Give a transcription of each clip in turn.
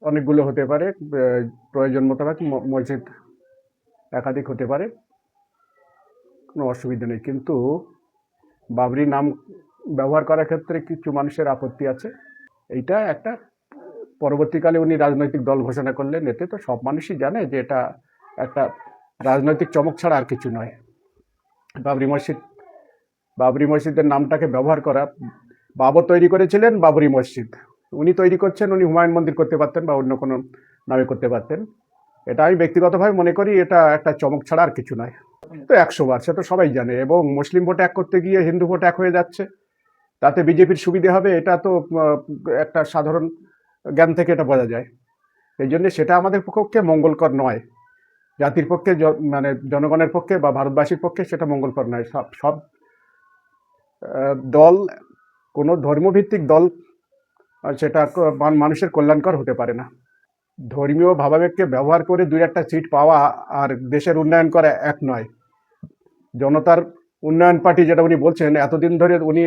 অনেকগুলো হতে পারে, প্রয়োজন মোতাবেক মসজিদ একাধিক হতে পারে, কোনো অসুবিধা নেই। কিন্তু বাবরি নাম ব্যবহার করার ক্ষেত্রে কিছু মানুষের আপত্তি আছে। এইটা একটা পরবর্তীকালে উনি রাজনৈতিক দল ঘোষণা করলেন, এতে তো সব মানুষই জানে যে এটা একটা রাজনৈতিক চমক ছাড়া আর কিছু নয়। বাবরি মসজিদ, বাবরি মসজিদের নামটাকে ব্যবহার করা, বাবর তৈরি করেছিলেন বাবরি মসজিদ, উনি তৈরি করছেন, উনি হুমায়ুন মন্দির করতে পারতেন বা অন্য কোনো নামে করতে পারতেন। এটা আমি ব্যক্তিগতভাবে মনে করি এটা একটা চমক ছাড়া আর কিছু নয়। তো 100 বার, সে তো সবাই জানে। এবং মুসলিম ভোট এক করতে গিয়ে হিন্দু ভোট এক হয়ে যাচ্ছে, তাতে বিজেপির সুবিধে হবে, এটা তো একটা সাধারণ জ্ঞান থেকে এটা বোঝা যায়। এই জন্য সেটা আমাদের পক্ষে মঙ্গলকর নয়, জাতির পক্ষে, মানে জনগণের পক্ষে বা ভারতবাসীর পক্ষে সেটা মঙ্গলকর নয়। সব সব দল, কোনো ধর্মভিত্তিক দল সেটা মানুষের কল্যাণকর হতে পারে না। ধর্মীয় ভাবাবেগকে ব্যবহার করে দুই একটা সিট পাওয়া আর দেশের উন্নয়ন করা এক নয়। জনতার উন্নয়ন পার্টি যেটা উনি বলছেন, এতদিন ধরে উনি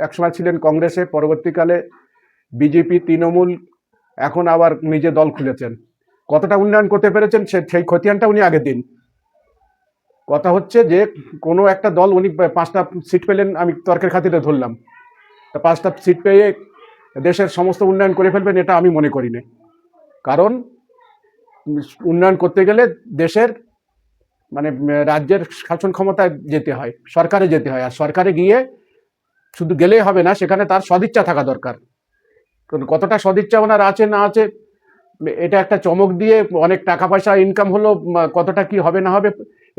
একসময় ছিলেন কংগ্রেসে, পরবর্তীকালে বিজেপি, তৃণমূল, এখন আবার নিজে দল খুলেছেন। কতটা উন্নয়ন করতে পেরেছেন সেই খতিয়ানটা উনি আগে দিন। কথা হচ্ছে যে কোনো একটা দল, উনি 5টা সিট পেলেন, আমি তর্কের খাতিরে ধরলাম, তা 5টা সিট পেয়ে দেশের সমস্ত উন্নয়ন করে ফেলবেন এটা আমি মনে করি না। কারণ উন্নয়ন করতে গেলে দেশের, মানে রাজ্যের শাসন ক্ষমতায় যেতে হয়, সরকারে যেতে হয়। আর সরকারে গিয়ে শুধু গেলেই হবে না, সেখানে তার সদিচ্ছা থাকা দরকার। কতটা সদিচ্ছা ওনার আছে না আছে, এটা একটা চমক দিয়ে অনেক টাকা পয়সা ইনকাম হলো, কতটা কি হবে না হবে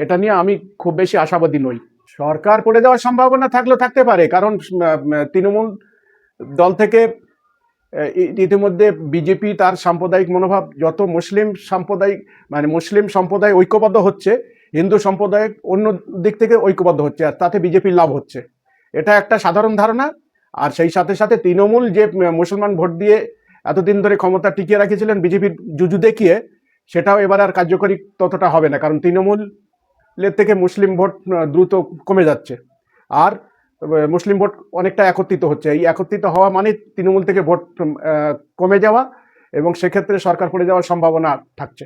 এটা নিয়ে আমি খুব বেশি আশাবাদী নই। সরকার পড়ে যাওয়ার সম্ভাবনা থাকলেও থাকতে পারে, কারণ তৃণমূল দল থেকে ইতিমধ্যে বিজেপি তার সাম্প্রদায়িক মনোভাব, যত মুসলিম সাম্প্রদায়িক, মানে মুসলিম সম্প্রদায় ঐক্যবদ্ধ হচ্ছে, হিন্দু সম্প্রদায় অন্য দিক থেকে ঐক্যবদ্ধ হচ্ছে, আর তাতে বিজেপির লাভ হচ্ছে, এটা একটা সাধারণ ধারণা। আর সেই সাথে সাথে তৃণমূল যে মুসলমান ভোট দিয়ে এতদিন ধরে ক্ষমতা টিকিয়ে রাখিয়েছিলেন বিজেপির জুজু দেখিয়ে, সেটাও এবার আর কার্যকরী ততটা হবে না, কারণ তৃণমূলের থেকে মুসলিম ভোট দ্রুত কমে যাচ্ছে। আর মুসলিম ভোট অনেকটা একত্রিত হচ্ছে। এই একত্রিত হওয়া মানে তৃণমূল থেকে ভোট কমে যাওয়া, এবং সেক্ষেত্রে সরকার পড়ে যাওয়ার সম্ভাবনা থাকছে।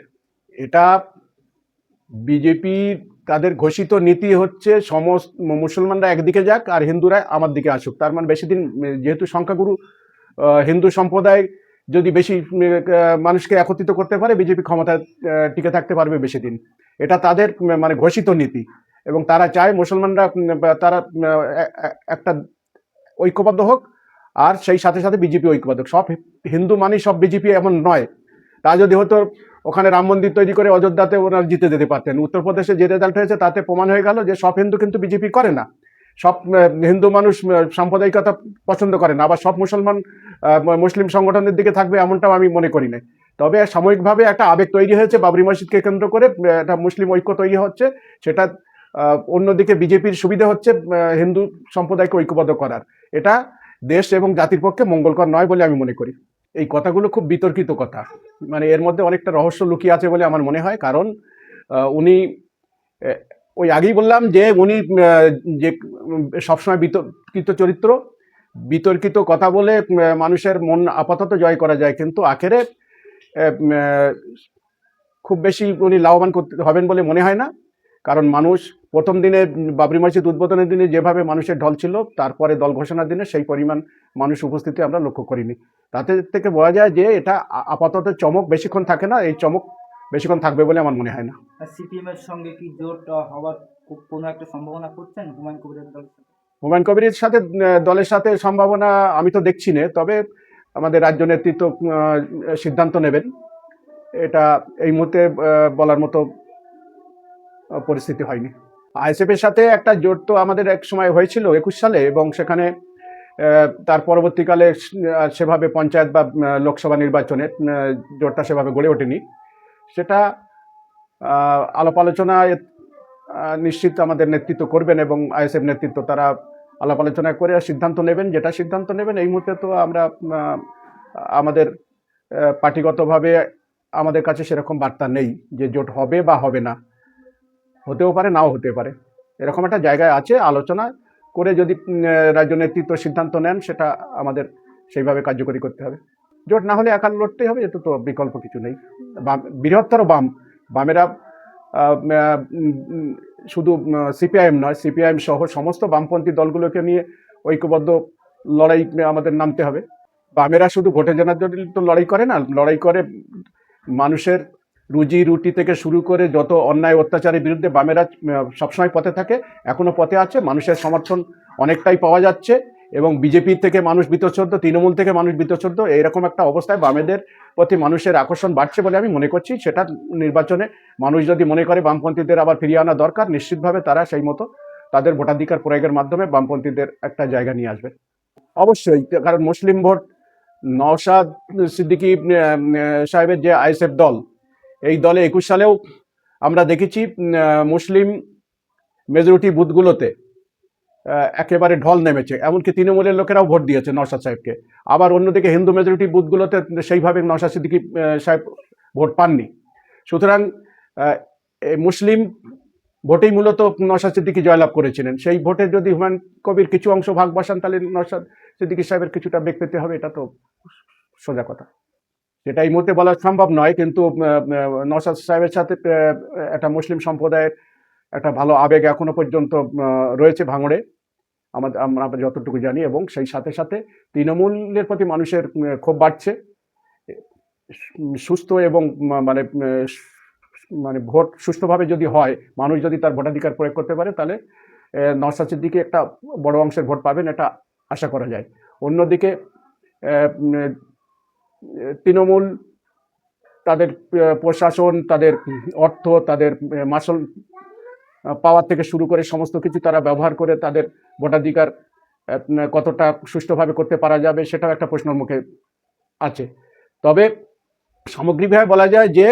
এটা বিজেপি, তাদের ঘোষিত নীতি হচ্ছে সমস্ত মুসলমানরা একদিকে যাক আর হিন্দুরা আমার দিকে আসুক। তার মানে বেশি দিন, যেহেতু সংখ্যাগুরু হিন্দু সম্প্রদায় যদি বেশি মানুষকে একত্রিত করতে পারে, বিজেপি ক্ষমতায় টিকে থাকতে পারবে বেশি দিন। এটা তাদের মানে ঘোষিত নীতি, এবং তারা চায় মুসলমানরা তারা একটা ঐক্যবদ্ধ হোক, আর সেই সাথে সাথে বিজেপি ঐক্যবদ্ধ হোক। সব হিন্দু মানে সব বিজেপি এমন নয়। তা যদি হতো, ওখানে রাম মন্দির তৈরি করে অযোধ্যাতে ওনারা জিতে যেতে পারতেন। উত্তরপ্রদেশে যে রেজাল্ট হয়েছে তাতে প্রমাণ হয়ে গেল যে সব হিন্দু কিন্তু বিজেপি করে না, সব হিন্দু মানুষ সাম্প্রদায়িকতা পছন্দ করে না, আবার সব মুসলমান মুসলিম সংগঠনের দিকে থাকবে এমনটাও আমি মনে করি না। তবে সাময়িকভাবে একটা আবেগ তৈরি হয়েছে বাবরি মসজিদকে কেন্দ্র করে, একটা মুসলিম ঐক্য তৈরি হচ্ছে, সেটা অন্যদিকে বিজেপির সুবিধা হচ্ছে হিন্দু সম্প্রদায়কে ঐক্যবদ্ধ করার। এটা দেশ এবং জাতির পক্ষে মঙ্গলকর নয় বলে আমি মনে করি। এই কথাগুলো খুব বিতর্কিত কথা, মানে এর মধ্যে অনেকটা রহস্য লুকিয়ে আছে বলে আমার মনে হয়। কারণ উনি, ওই আগেই বললাম যে উনি যে সবসময় বিতর্কিত চরিত্র, বিতর্কিত কথা বলে মানুষের মন আপাতত জয় করা যায়, কিন্তু আখেরে খুব বেশি উনি লাভবান করতে হবেন বলে মনে হয় না। কারণ মানুষ প্রথম দিনে বাবরি মসজিদ উদ্বোধনের দিনে যেভাবে মানুষের ঢল ছিল, তারপরে দল ঘোষণার দিনে সেই পরিমাণ মানুষ উপস্থিতি আমরা লক্ষ্য করিনি। তাতে থেকে বোঝা যায় যে এটা আপাতত চমক বেশিক্ষণ থাকে না, এই চমক বেশিক্ষণ থাকবে বলে আমার মনে হয় না। সিপিএম এর সঙ্গে কি জোট হওয়ার কোনো একটা সম্ভাবনা করছেন হুমায়ুন কবিরের দলের সাথে? হুমায়ুন কবিরের সাথে, দলের সাথে সম্ভাবনা আমি তো দেখছি না, তবে আমাদের রাজ্য নেতৃত্ব সিদ্ধান্ত নেবেন। এটা এই মুহূর্তে বলার মতো পরিস্থিতি হয়নি। আইএসএফের সাথে একটা জোট তো আমাদের এক সময় হয়েছিল 21 সালে, এবং সেখানে তার পরবর্তীকালে সেভাবে পঞ্চায়েত বা লোকসভা নির্বাচনে জোটটা সেভাবে গড়ে ওঠেনি। সেটা আলাপ আলোচনায় নিশ্চিত আমাদের নেতৃত্ব করবেন, এবং আইএসএফ নেতৃত্ব তারা আলাপ আলোচনা করে সিদ্ধান্ত নেবেন। যেটা সিদ্ধান্ত নেবেন, এই মুহূর্তে তো আমরা আমাদের পার্টিগতভাবে আমাদের কাছে সেরকম বার্তা নেই যে জোট হবে বা হবে না, হতেও পারে নাও হতে পারে। এরকম একটা জায়গায় আছে, আলোচনা করে যদি রাজ্য নেতৃত্ব সিদ্ধান্ত নেন, সেটা আমাদের সেইভাবে কার্যকরী করতে হবে। জোট না হলে একা লড়তেই হবে, এতে তো বিকল্প কিছু নেই। বৃহত্তর বামেরা শুধু সিপিআইএম নয়, সিপিআইএম সহ সমস্ত বামপন্থী দলগুলোকে নিয়ে ঐক্যবদ্ধ লড়াই আমাদের নামতে হবে। বামেরা শুধু ভোটে জেতার জন্য তো লড়াই করে না, লড়াই করে মানুষের রুজি রুটি থেকে শুরু করে যত অন্যায় অত্যাচারের বিরুদ্ধে বামেরা সবসময় পথে থাকে, এখনো পথে আছে। মানুষের সমর্থন অনেকটাই পাওয়া যাচ্ছে এবং বিজেপি থেকে মানুষ বিতশ্রদ্ধ, তৃণমূল থেকে মানুষ বিতশ্রদ্ধ, এইরকম একটা অবস্থায় বামেদের প্রতি মানুষের আকর্ষণ বাড়ছে বলে আমি মনে করছি। সেটা নির্বাচনে মানুষ যদি মনে করে বামপন্থীদের আবার ফিরিয়ে আনা দরকার, নিশ্চিতভাবে তারা সেই মতো তাদের ভোটাধিকার প্রয়োগের মাধ্যমে বামপন্থীদের একটা জায়গা নিয়ে আসবে অবশ্যই। কারণ মুসলিম ভোট, নওশাদ সিদ্দিকী সাহেবের যে আইএসএফ দল, এই দলে 21 সালেও আমরা দেখেছি মুসলিম মেজরিটি বুথগুলোতে একেবারে ঢল নেমেছে, এমনকি তৃণমূলের লোকেরাও ভোট দিয়েছে নওশাদ সাহেবকে। আবার অন্যদিকে হিন্দু মেজরিটি বুথগুলোতে সেইভাবে নওশাদ সিদ্দিকী সাহেব ভোট পাননি। সুতরাং মুসলিম ভোটেই মূলত নওশাদ সিদ্দিকী জয়লাভ করেছিলেন। সেই ভোটে যদি হুমায়ুন কবির কিছু অংশ ভাগ বসান, তাহলে নওশাদ সিদ্দিকী সাহেবের কিছুটা বেগ পেতে হবে, এটা তো সোজা কথা। সেটা এই মুহূর্তে বলা সম্ভব নয়, কিন্তু নওশাদ সাহেবের সাথে একটা মুসলিম সম্প্রদায়ের একটা ভালো আবেগ এখনো পর্যন্ত রয়েছে ভাঙড়ে, আমরা যতটুকু জানি। এবং সেই সাথে সাথে তৃণমূলের প্রতি মানুষের ক্ষোভ বাড়ছে। সুস্থ এবং মানে মানে ভোট সুষ্ঠুভাবে যদি হয়, মানুষ যদি তার ভোটাধিকার প্রয়োগ করতে পারে, তাহলে নওশাদ সিদ্দিকী একটা বড় অংশের ভোট পাবেন, এটা আশা করা যায়। অন্যদিকে তৃণমূল তাদের প্রশাসন, তাদের অর্থ, তাদের মাসল পাওয়ার থেকে শুরু করে সমস্ত কিছু তারা ব্যবহার করে তাদের ভোটাধিকার কতটা সুষ্ঠুভাবে করতে পারা যাবে, সেটাও একটা প্রশ্নের মুখে আছে। তবে সামগ্রিকভাবে বলা যায় যে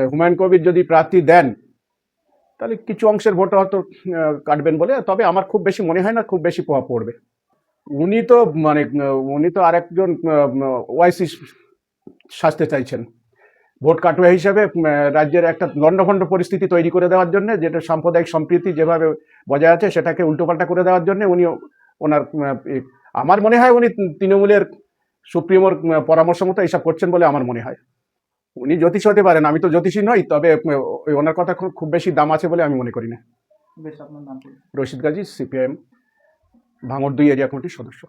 হুমায়ুন কবির যদি প্রার্থী দেন, তাহলে কিছু অংশের ভোট হয়তো কাটবেন বলে, তবে আমার খুব বেশি মনে হয় না খুব বেশি প্রভাব পড়বে। উনি তো আরেকজন ওয়াইসি সাজতে চাইছেন ভোট কাটুয়া হিসাবে, রাজ্যের একটা লণ্ডভণ্ড পরিস্থিতি তৈরি করে দেওয়ার জন্য, যেটা সাম্প্রদায়িক সম্প্রীতি যেভাবে বজায় আছে সেটাকে উল্টোপাল্টা করে দেওয়ার জন্য উনি ওনার আমার মনে হয় উনি তৃণমূলের সুপ্রিমোর পরামর্শ মতো এইসব করছেন বলে আমার মনে হয়। উনি জ্যোতিষ হতে পারেন, আমি তো জ্যোতিষী নই, তবে ওনার কথা খুব বেশি দাম আছে বলে আমি মনে করি না। বেশ, আপনার নাম? রশিদ গাজী, সিপিআইএম ভাঙড় 2 এরিয়া কমিটির সদস্য।